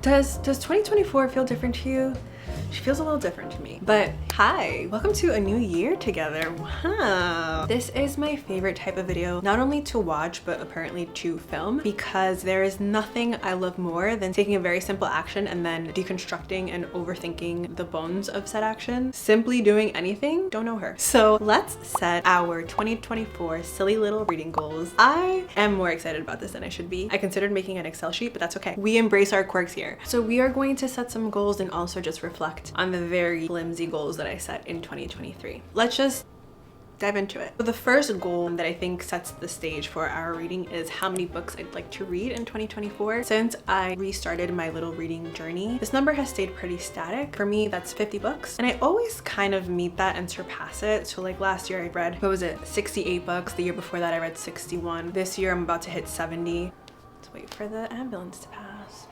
Does 2024 feel different to you? She feels a little different to me. But hi, welcome to a new year together. Wow. This is my favorite type of video, not only to watch, but apparently to film, because there is nothing I love more than taking a very simple action and then deconstructing and overthinking the bones of said action. Simply doing anything, don't know her. So let's set our 2024 silly little reading goals. I am more excited about this than I should be. I considered making an Excel sheet, but that's okay. We embrace our quirks here. So we are going to set some goals and also just reflect on the very flimsy goals that I set in 2023. Let's just dive into it. So the first goal that I think sets the stage for our reading is how many books I'd like to read in 2024. Since I restarted my little reading journey, this number has stayed pretty static. For me, that's 50 books. And I always kind of meet that and surpass it. So like last year I read, 68 books. The year before that I read 61. This year I'm about to hit 70. Let's wait for the ambulance to pass.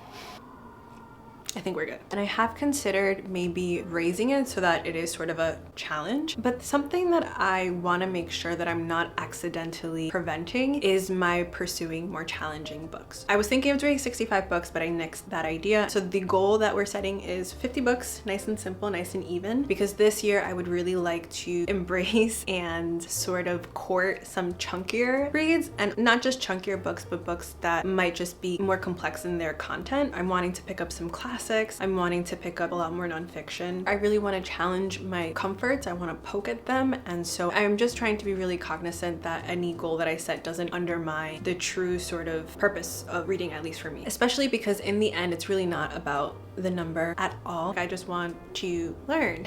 I think we're good. And I have considered maybe raising it so that it is sort of a challenge, but something that I want to make sure that I'm not accidentally preventing is my pursuing more challenging books. I was thinking of doing 65 books, but I nixed that idea. So the goal that we're setting is 50 books, nice and simple, nice and even, because this year I would really like to embrace and sort of court some chunkier reads, and not just chunkier books, but books that might just be more complex in their content. I'm wanting to pick up some classics. I'm wanting to pick up a lot more nonfiction. I really want to challenge my comforts. I want to poke at them. And so I'm just trying to be really cognizant that any goal that I set doesn't undermine the true sort of purpose of reading, at least for me. Especially because in the end, it's really not about the number at all. I just want to learn.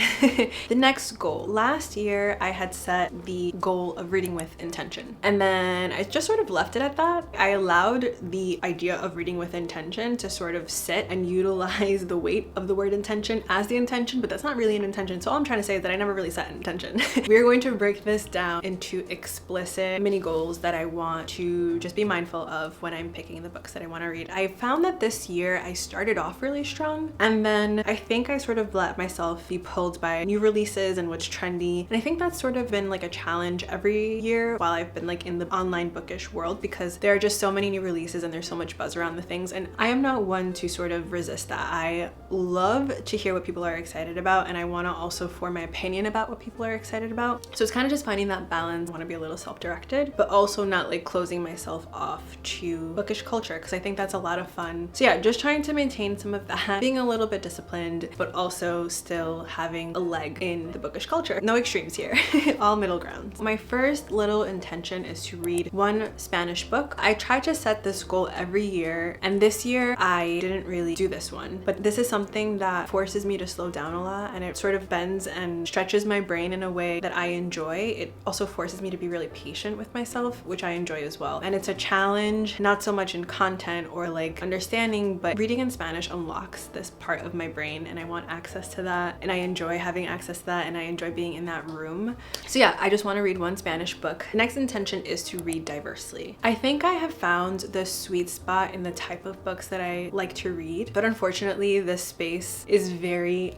The next goal. Last year, I had set the goal of reading with intention. And then I just sort of left it at that. I allowed the idea of reading with intention to sort of sit and utilize the weight of the word intention as the intention, but that's not really an intention. So all I'm trying to say is that I never really set an intention. We're going to break this down into explicit mini goals that I want to just be mindful of when I'm picking the books that I want to read. I found that this year I started off really strong, and then I think I sort of let myself be pulled by new releases and what's trendy. And I think that's sort of been like a challenge every year while I've been like in the online bookish world, because there are just so many new releases and there's so much buzz around the things. And I am not one to sort of resist that. I love to hear what people are excited about, and I want to also form my opinion about what people are excited about. So it's kind of just finding that balance. I want to be a little self-directed, but also not like closing myself off to bookish culture, because I think that's a lot of fun. So yeah, just trying to maintain some of that, being a little bit disciplined, but also still having a leg in the bookish culture. No extremes here, all middle grounds. My first little intention is to read one Spanish book. I try to set this goal every year, and this year I didn't really do this one, but this is something that forces me to slow down a lot, and it sort of bends and stretches my brain in a way that I enjoy. It also forces me to be really patient with myself, which I enjoy as well. And it's a challenge, not so much in content or like understanding, but reading in Spanish unlocks this part of my brain, and I want access to that, and I enjoy having access to that, and I enjoy being in that room. So yeah, I just want to read one Spanish book. The next intention is to read diversely. I think I have found the sweet spot in the type of books that I like to read, but unfortunately this space is very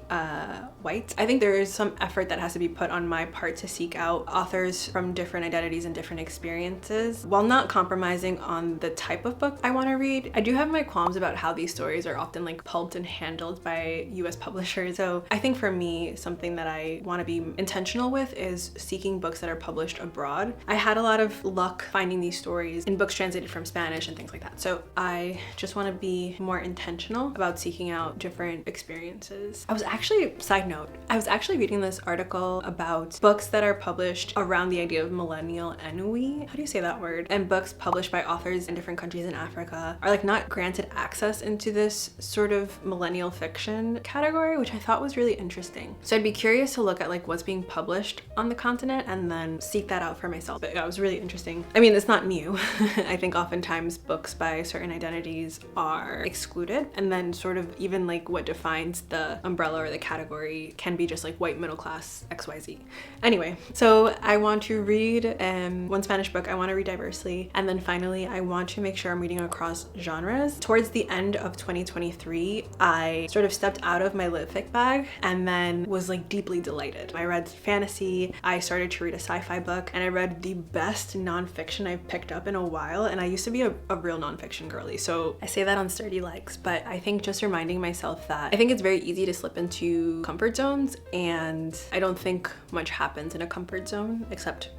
white. I think there is some effort that has to be put on my part to seek out authors from different identities and different experiences while not compromising on the type of book I want to read. I do have my qualms about how these stories are often like pulped and handled by US publishers. So I think for me, something that I want to be intentional with is seeking books that are published abroad. I had a lot of luck finding these stories in books translated from Spanish and things like that. So I just want to be more intentional about seeking out different experiences. Side note, I was actually reading this article about books that are published around the idea of millennial ennui. How do you say that word? And books published by authors in different countries in Africa are like not granted access into this sort of millennial fiction category, which I thought was really interesting. So I'd be curious to look at like what's being published on the continent and then seek that out for myself. But yeah, it was really interesting. I mean, it's not new. I think oftentimes books by certain identities are excluded, and then sort of even like what defines the umbrella or the category can be just like white middle class XYZ. Anyway, so I want to read one Spanish book. I want to read diversely, and then finally I want to make sure I'm reading across genres. Towards the end of 2023, I sort of stepped out of my lit fic bag and then was like deeply delighted. I read fantasy, I started to read a sci-fi book, and I read the best nonfiction I've picked up in a while. And I used to be a real nonfiction girly, so I say that on sturdy legs, but I think just reminding reminding myself that I think it's very easy to slip into comfort zones, and I don't think much happens in a comfort zone except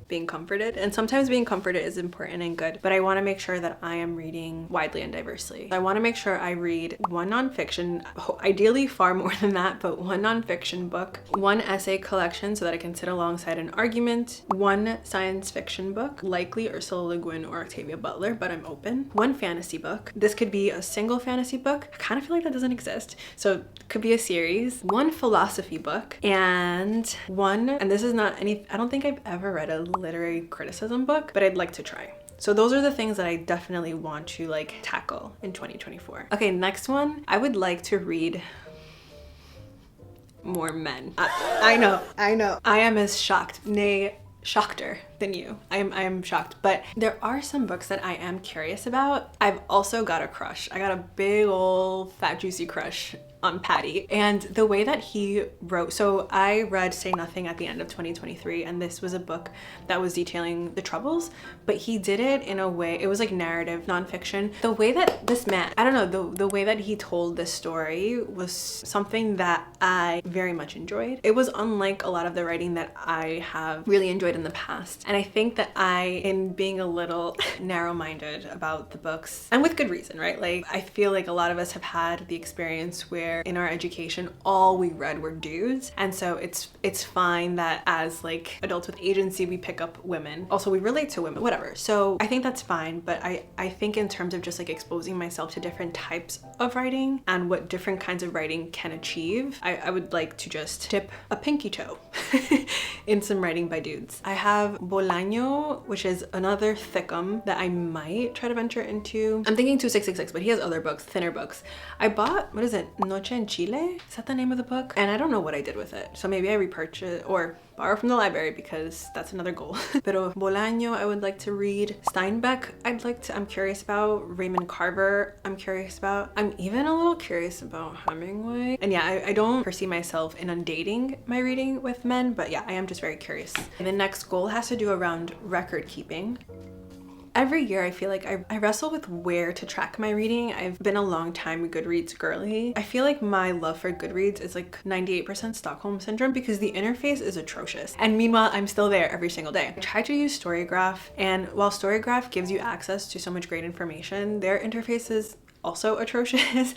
being comforted. And sometimes being comforted is important and good, but I want to make sure that I am reading widely and diversely. I want to make sure I read one nonfiction, ideally far more than that, but one nonfiction book, one essay collection so that I can sit alongside an argument, one science fiction book, likely Ursula Le Guin or Octavia Butler, but I'm open, one fantasy book. This could be a single fantasy book. I kind of feel like that doesn't exist. So it could be a series, one philosophy book, and one, and this is not any, I don't think I've ever read a literary criticism book, but I'd like to try. So those are the things that I definitely want to like tackle in 2024. Okay, next one, I would like to read more men. I know. I am as shocked, nay, shockeder than you. I am shocked, but there are some books that I am curious about. I've also got a crush. I got a big old fat juicy crush on Patty, and the way that he wrote, so I read Say Nothing at the end of 2023, and this was a book that was detailing the Troubles, but he did it in a way, it was like narrative nonfiction. The way that this man, I don't know, the way that he told this story was something that I very much enjoyed. It was unlike a lot of the writing that I have really enjoyed in the past, and I think that I, in being a little narrow-minded about the books, and with good reason, right? Like, I feel like a lot of us have had the experience where in our education all we read were dudes, and so it's fine that as like adults with agency we pick up women. Also, we relate to women, whatever. So I think that's fine, but I think in terms of just like exposing myself to different types of writing and what different kinds of writing can achieve, I would like to just dip a pinky toe in some writing by dudes. I have Bolaño, which is another thickum that I might try to venture into. I'm thinking 2666, but he has other books, thinner books. I bought, what is it, Noche en Chile? Is that the name of the book? And I don't know what I did with it. So maybe I repurchase or borrow from the library, because that's another goal. Pero Bolaño, I would like to read. Steinbeck, I'm curious about. Raymond Carver, I'm curious about. I'm even a little curious about Hemingway. And yeah, I don't foresee myself inundating my reading with men, but yeah, I am just very curious. And the next goal has to do around record keeping. Every year I feel like I wrestle with where to track my reading. I've been a long time Goodreads girly. I feel like my love for Goodreads is like 98% Stockholm syndrome because the interface is atrocious. And meanwhile, I'm still there every single day. I tried to use Storygraph, and while Storygraph gives you access to so much great information, their interface is also atrocious.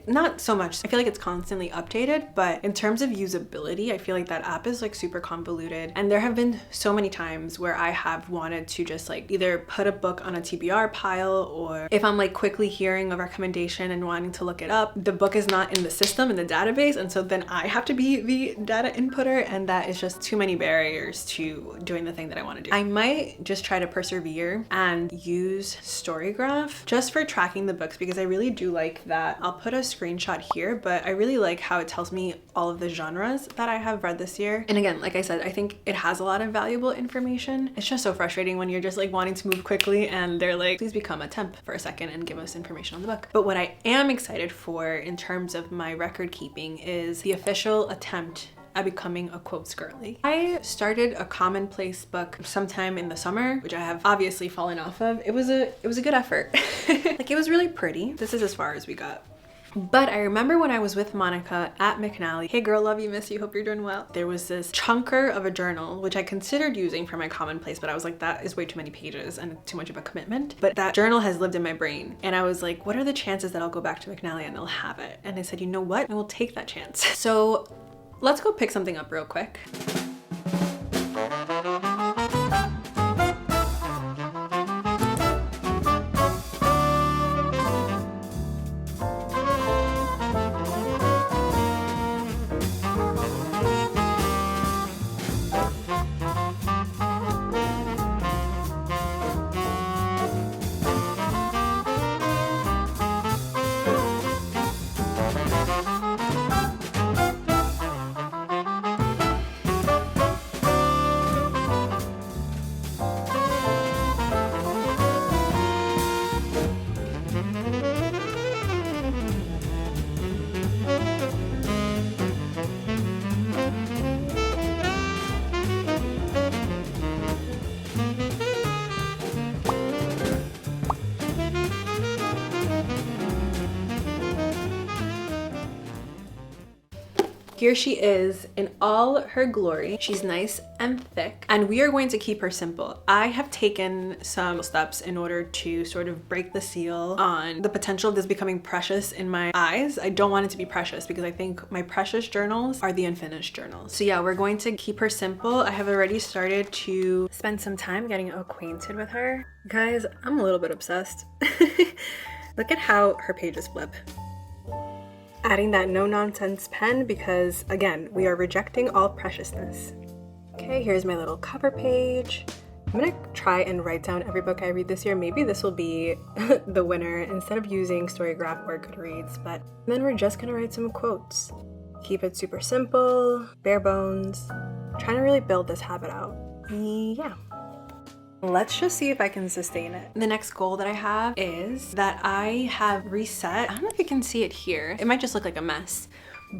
Not so much. I feel like it's constantly updated, but in terms of usability, I feel like that app is like super convoluted. And there have been so many times where I have wanted to just like either put a book on a TBR pile, or if I'm like quickly hearing a recommendation and wanting to look it up, the book is not in the system, in the database, and so then I have to be the data inputter, and that is just too many barriers to doing the thing that I want to do. I might just try to persevere and use Storygraph just for tracking the books, because I really do like that. I'll put a screenshot here, but I really like how it tells me all of the genres that I have read this year. And again, like I said, I think it has a lot of valuable information. It's just so frustrating when you're just like wanting to move quickly and they're like, please become a temp for a second and give us information on the book. But what I am excited for in terms of my record keeping is the official attempt at becoming a quotes girly. I started a commonplace book sometime in the summer, which I have obviously fallen off of. It was a good effort. Like, it was really pretty. This is as far as we got. But I remember when I was with Monica at McNally, hey girl, love you, miss you, hope you're doing well. There was this chunker of a journal, which I considered using for my commonplace, but I was like, that is way too many pages and too much of a commitment. But that journal has lived in my brain. And I was like, what are the chances that I'll go back to McNally and they'll have it? And I said, you know what? I will take that chance. So let's go pick something up real quick. Here she is in all her glory. She's nice and thick, and we are going to keep her simple. I have taken some steps in order to sort of break the seal on the potential of this becoming precious in my eyes. I don't want it to be precious because I think my precious journals are the unfinished journals. So yeah, we're going to keep her simple. I have already started to spend some time getting acquainted with her. Guys, I'm a little bit obsessed. Look at how her pages flip. Adding that no-nonsense pen because, again, we are rejecting all preciousness. Okay, here's my little cover page. I'm gonna try and write down every book I read this year. Maybe this will be the winner instead of using Storygraph or Goodreads, but then we're just gonna write some quotes. Keep it super simple, bare bones, trying to really build this habit out. Yeah. Let's just see if I can sustain it. The next goal that I have is that I have reset. I don't know if you can see it here. It might just look like a mess,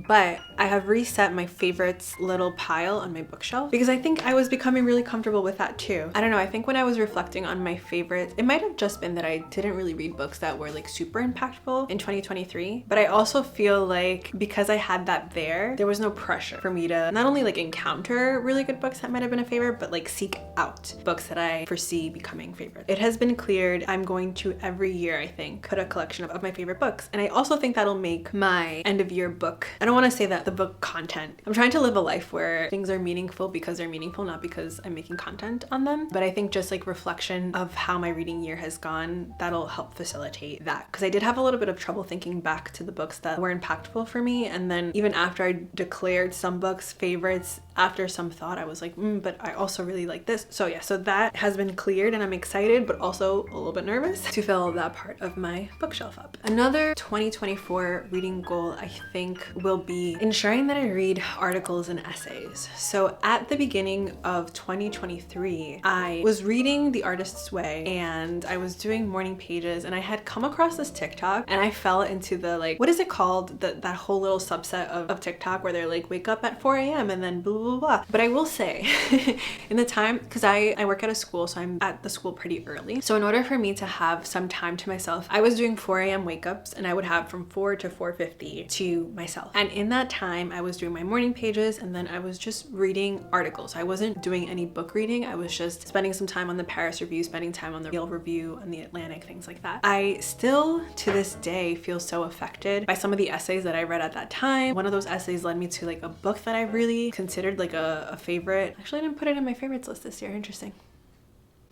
but I have reset my favorites little pile on my bookshelf because I think I was becoming really comfortable with that too. I don't know, I think when I was reflecting on my favorites, it might have just been that I didn't really read books that were like super impactful in 2023, but I also feel like because I had that there was no pressure for me to not only like encounter really good books that might have been a favorite, but like seek out books that I foresee becoming favorites. It has been cleared. I'm going to every year, I think, put a collection of my favorite books. And I also think that'll make my end of year book, I don't want to say that the book content. I'm trying to live a life where things are meaningful because they're meaningful, not because I'm making content on them. But I think just like reflection of how my reading year has gone, that'll help facilitate that. Because I did have a little bit of trouble thinking back to the books that were impactful for me. And then even after I declared some books favorites, after some thought, I was like, but I also really like this. So yeah, so that has been cleared and I'm excited, but also a little bit nervous to fill that part of my bookshelf up. Another 2024 reading goal, I think, will be ensuring that I read articles and essays. So at the beginning of 2023, I was reading The Artist's Way and I was doing morning pages and I had come across this TikTok and I fell into the like, what is it called? That whole little subset of TikTok where they're like, wake up at 4 a.m. and then blah, blah, blah. But I will say in the time, because I work at a school, so I'm at the school pretty early. So in order for me to have some time to myself, I was doing 4 a.m. wake ups and I would have from 4 to 4:50 to myself. And in that time, I was doing my morning pages and then I was just reading articles. I wasn't doing any book reading. I was just spending some time on the Paris Review, spending time on the Yale Review and the Atlantic, things like that. I still, to this day, feel so affected by some of the essays that I read at that time. One of those essays led me to like a book that I really considered like a favorite. Actually, I didn't put it in my favorites list this year. Interesting.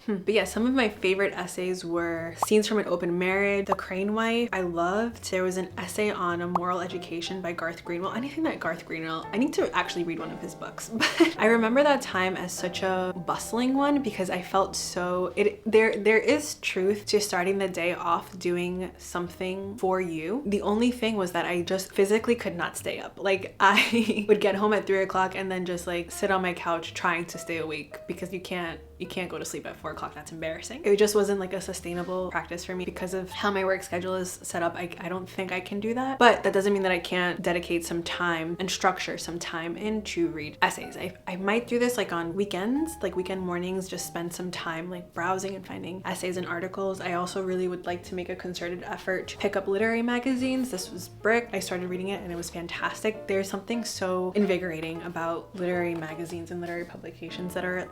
But yeah, some of my favorite essays were Scenes from an Open Marriage, The Crane Wife, I loved. There was an essay on a moral education by Garth Greenwell. Anything that Garth Greenwell, I need to actually read one of his books. But I remember that time as such a bustling one because I felt so, there is truth to starting the day off doing something for you. The only thing was that I just physically could not stay up. Like I would get home at 3 o'clock and then just like sit on my couch trying to stay awake because you can't go to sleep at 4 o'clock. That's embarrassing. It just wasn't like a sustainable practice for me because of how my work schedule is set up. I don't think I can do that, but that doesn't mean that I can't dedicate some time and structure some time in to read essays. I might do this like on weekends, like weekend mornings, just spend some time like browsing and finding essays and articles. I also really would like to make a concerted effort to pick up literary magazines. This was Brick. I started reading it and it was fantastic. There's something so invigorating about literary magazines and literary publications that are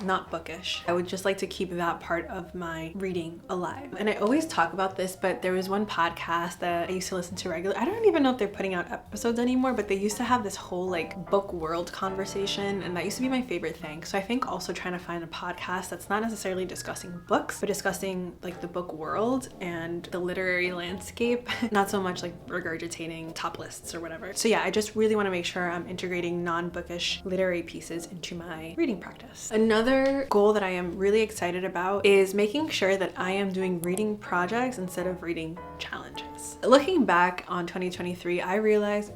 not bookish. I would just like to keep that part of my reading alive. And I always talk about this, but there was one podcast that I used to listen to regularly. I don't even know if they're putting out episodes anymore, but they used to have this whole like book world conversation, and that used to be my favorite thing. So I think also trying to find a podcast that's not necessarily discussing books, but discussing like the book world and the literary landscape, not so much like regurgitating top lists or whatever. So yeah, I just really want to make sure I'm integrating non-bookish literary pieces into my reading practice. Another goal that I am really excited about is making sure that I am doing reading projects instead of reading challenges. Looking back on 2023, I realized,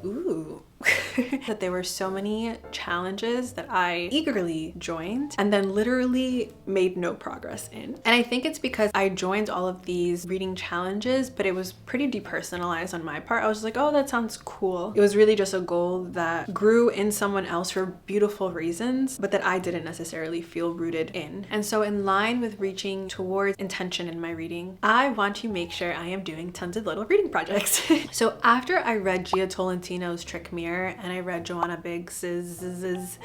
that there were so many challenges that I eagerly joined and then literally made no progress in. And I think it's because I joined all of these reading challenges, but it was pretty depersonalized on my part. I was like, oh, that sounds cool. It was really just a goal that grew in someone else for beautiful reasons, but that I didn't necessarily feel rooted in. And so in line with reaching towards intention in my reading, I want to make sure I am doing tons of little reading reading projects. So after I read Gia Tolentino's Trick Mirror and I read Joanna Biggs's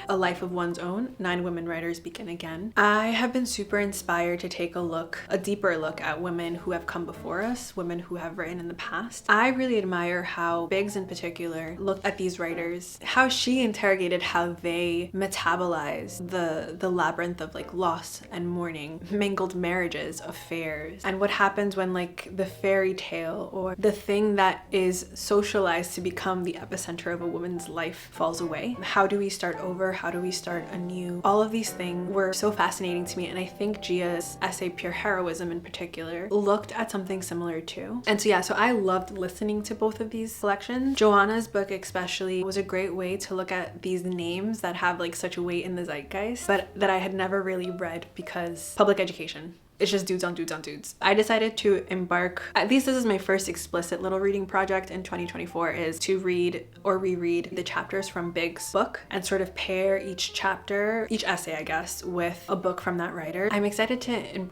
A Life of One's Own, 9 Women Writers Begin Again, I have been super inspired to take a deeper look at women who have come before us, women who have written in the past. I really admire how Biggs in particular looked at these writers, how she interrogated how they metabolize the labyrinth of like loss and mourning, mingled marriages, affairs, and what happens when like the fairy tale or the thing that is socialized to become the epicenter of a woman's life falls away. How do we start over? How do we start anew? All of these things were so fascinating to me, and I think Gia's essay Pure Heroism in particular looked at something similar too. And so yeah, so I loved listening to both of these collections. Joanna's book especially was a great way to look at these names that have like such a weight in the zeitgeist, but that I had never really read because public education. It's just dudes on dudes on dudes. I decided to embark, at least this is my first explicit little reading project in 2024, is to read or reread the chapters from Biggs' book and sort of pair each chapter, each essay I guess, with a book from that writer. I'm excited to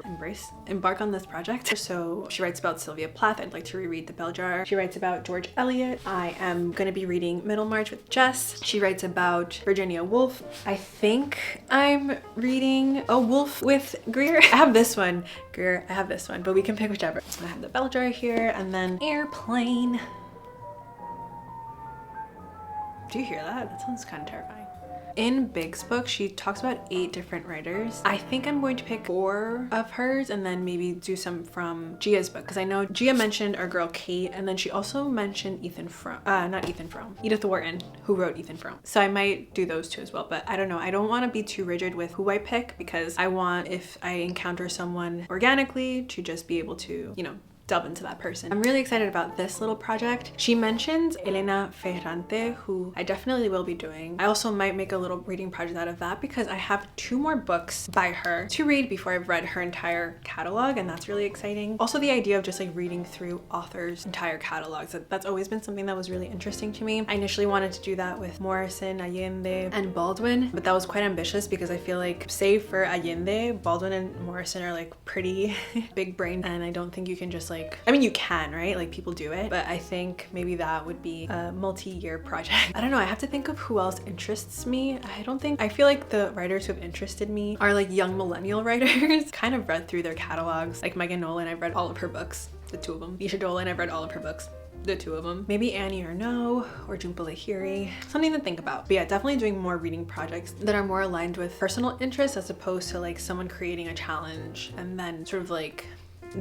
embark on this project. So she writes about Sylvia Plath. I'd like to reread The Bell Jar. She writes about George Eliot. I am gonna be reading Middlemarch with Jess. She writes about Virginia Woolf. I think I'm reading A Wolf with Greer. I have this one. Greer, I have this one, but we can pick whichever. I have The Bell Jar here, and then Airplane. Do you hear that? That sounds kind of terrifying. In Biggs' book, she talks about 8 different writers. I think I'm going to pick 4 of hers and then maybe do some from Gia's book, because I know Gia mentioned our girl Kate, and then she also mentioned Edith Wharton, who wrote Ethan Frome. So I might do those 2 as well, but I don't know. I don't want to be too rigid with who I pick, because I want, if I encounter someone organically, to just be able to, you know, delve into that person. I'm really excited about this little project. She mentions Elena Ferrante, who I definitely will be doing. I also might make a little reading project out of that because I have 2 more books by her to read before I've read her entire catalog, and that's really exciting. Also the idea of just like reading through authors' entire catalogs, that's always been something that was really interesting to me. I initially wanted to do that with Morrison, Allende, and Baldwin, but that was quite ambitious because I feel like, save for Allende, Baldwin and Morrison are like pretty big brain, and I don't think you can just like, I mean you can, right? Like people do it, but I think maybe that would be a multi-year project. I don't know, I have to think of who else interests me. I feel like the writers who have interested me are like young millennial writers. Kind of read through their catalogs, like Megan Nolan, I've read all of her books, the 2 of them. Isha Dolan, I've read all of her books, the 2 of them. Maybe Annie Ernaux or Jhumpa Lahiri. Something to think about. But yeah, definitely doing more reading projects that are more aligned with personal interests as opposed to like someone creating a challenge and then sort of like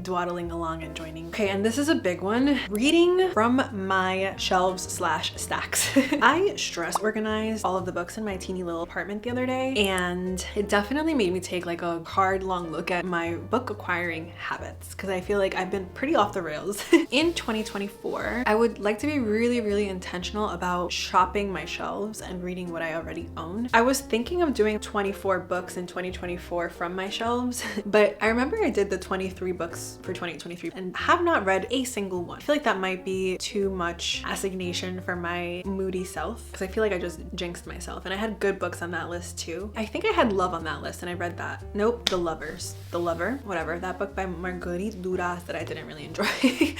dwaddling along and joining. Okay, and this is a big one. Reading from my shelves / stacks. I stress organized all of the books in my teeny little apartment the other day, and it definitely made me take like a hard, long look at my book acquiring habits, because I feel like I've been pretty off the rails. In 2024, I would like to be really, really intentional about shopping my shelves and reading what I already own. I was thinking of doing 24 books in 2024 from my shelves, but I remember I did the 23 books for 2023 and have not read a single one. I feel like that might be too much assignation for my moody self, because I feel like I just jinxed myself, and I had good books on that list too. I think I had Love on that list and I read that. Nope, The Lover, whatever, that book by Marguerite Duras that I didn't really enjoy.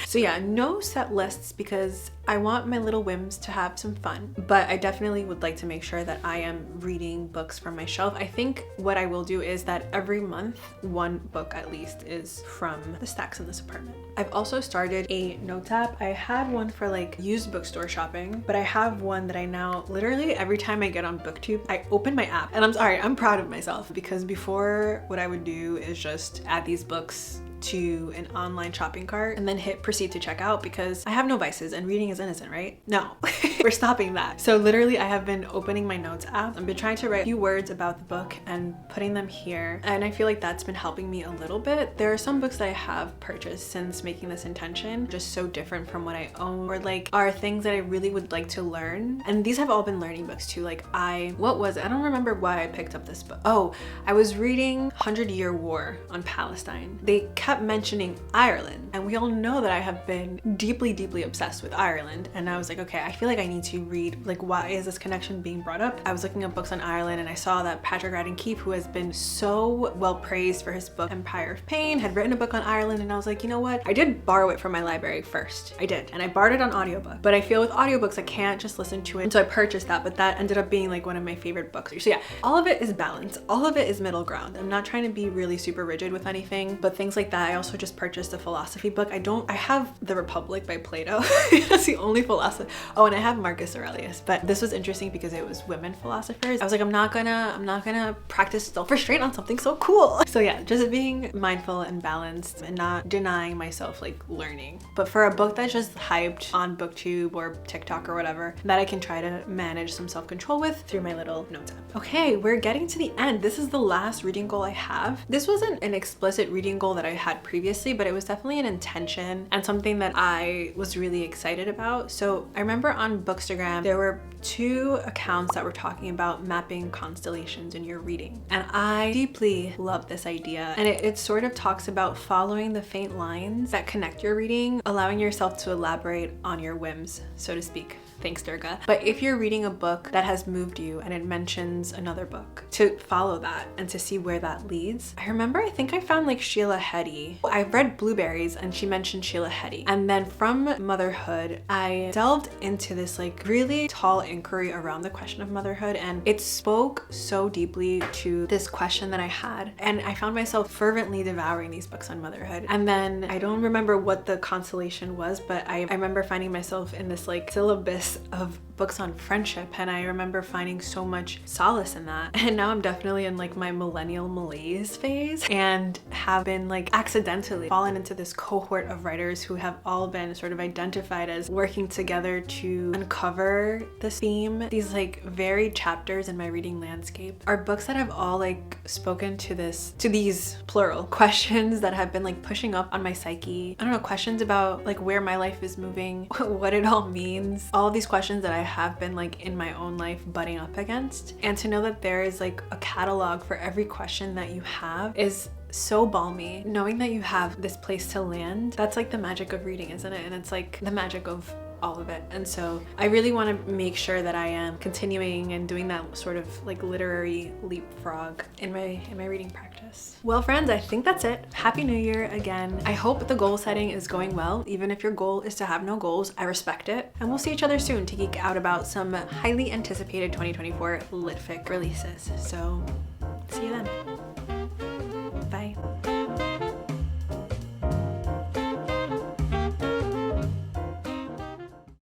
So yeah, no set lists because I want my little whims to have some fun, but I definitely would like to make sure that I am reading books from my shelf. I think what I will do is that every month, 1 book at least is from the stacks in this apartment. I've also started a notes app. I had one for like used bookstore shopping, but I have one that I now literally every time I get on booktube, I open my app, and I'm proud of myself, because before what I would do is just add these books to an online shopping cart and then hit proceed to checkout, because I have no vices and reading is innocent, right? No, we're stopping that. So literally I have been opening my notes app. I've been trying to write a few words about the book and putting them here, and I feel like that's been helping me a little bit. There are some books that I have purchased since making this intention, just so different from what I own, or like are things that I really would like to learn. And these have all been learning books too. Like what was it? I don't remember why I picked up this book. Oh, I was reading 100 Year War on Palestine. They kept mentioning Ireland, and we all know that I have been deeply, deeply obsessed with Ireland. And I was like, okay, I feel like I need to read, like, why is this connection being brought up? I was looking up books on Ireland, and I saw that Patrick Radden Keefe, who has been so well praised for his book Empire of Pain, had written a book on Ireland. And I was like, you know what? I did borrow it from my library first. I did. And I borrowed it on audiobook. But I feel with audiobooks, I can't just listen to it. And so I purchased that, but that ended up being like one of my favorite books. So yeah, all of it is balance. All of it is middle ground. I'm not trying to be really super rigid with anything, but things like that. I also just purchased a philosophy book. I have The Republic by Plato. That's the only philosophy. Oh, and I have Marcus Aurelius, but this was interesting because it was women philosophers. I was like, I'm not gonna practice self-restraint on something so cool. So yeah, just being mindful and balanced and not denying myself like learning. But for a book that's just hyped on booktube or TikTok or whatever, that I can try to manage some self-control with through my little notes app. Okay, we're getting to the end. This is the last reading goal I have. This wasn't an explicit reading goal that I had previously, but it was definitely an intention and something that I was really excited about. So I remember on Bookstagram, there were 2 accounts that were talking about mapping constellations in your reading. And I deeply love this idea. And it sort of talks about following the faint lines that connect your reading, allowing yourself to elaborate on your whims, so to speak. Thanks, Durga. But if you're reading a book that has moved you and it mentions another book, to follow that and to see where that leads. I remember, I think I found like Sheila Heti. I read Blueberries and she mentioned Sheila Heti. And then from motherhood, I delved into this like really tall inquiry around the question of motherhood. And it spoke so deeply to this question that I had. And I found myself fervently devouring these books on motherhood. And then I don't remember what the constellation was, but I remember finding myself in this like syllabus of books on friendship, and I remember finding so much solace in that. And now I'm definitely in like my millennial malaise phase and have been like accidentally fallen into this cohort of writers who have all been sort of identified as working together to uncover this theme. These like varied chapters in my reading landscape are books that have all like spoken to these plural questions that have been like pushing up on my psyche. I don't know, questions about like where my life is moving, what it all means, all these questions that I have been like in my own life butting up against. And to know that there is like a catalog for every question that you have is so balmy. Knowing that you have this place to land, that's like the magic of reading, isn't it? And it's like the magic of all of it. And so I really want to make sure that I am continuing and doing that sort of like literary leapfrog in my reading practice. Well, friends, I think that's it. Happy New Year again. I hope the goal setting is going well. Even if your goal is to have no goals, I respect it. And we'll see each other soon to geek out about some highly anticipated 2024 litfic releases. So see you then.